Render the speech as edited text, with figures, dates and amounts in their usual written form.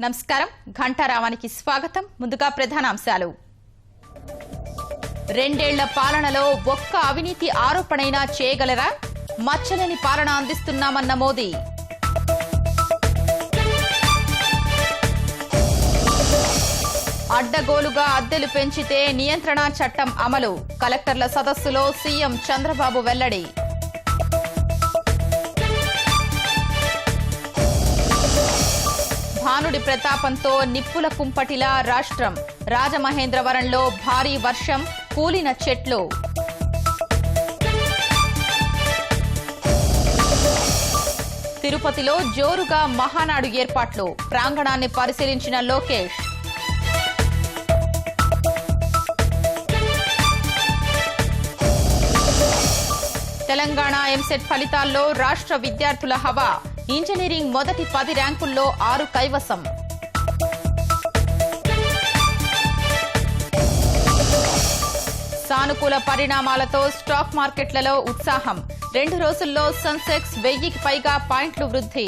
నమస్కారం ఘంటారావానికి స్వాగతం. ముందుగా ప్రధానాంశాలు. రెండేళ్ల పాలనలో ఒక్క అవినీతి ఆరోపణైనా చేయగలరా? మచ్చలేని పాలన అందిస్తున్నామన్న మోదీ. అడ్డగోలుగా అద్దెలు పెంచితే నియంత్రణ చట్టం అమలు. కలెక్టర్ల సదస్సులో సీఎం చంద్రబాబు వెల్లడి. భానుడి ప్రతాపంతో నిప్పుల కుంపటిలా రాష్ట్రం. రాజమహేంద్రవరంలో భారీ వర్షం, కూలిన చెట్లు. తిరుపతిలో జోరుగా మహానాడు ఏర్పాట్లు. ప్రాంగణాన్ని పరిశీలించిన లోకేష్. తెలంగాణ ఎంసెట్ ఫలితాల్లో రాష్ట్ర విద్యార్థుల హవా. ఇంజనీరింగ్ మొదటి 10 ర్యాంకుల్లో 6 కైవసం. సానుకూల పరిణామాలతో స్టాక్ మార్కెట్లలో ఉత్సాహం. 2 రోజుల్లో సెన్సెక్స్ 1000కి పైగా పాయింట్లు వృద్ధి.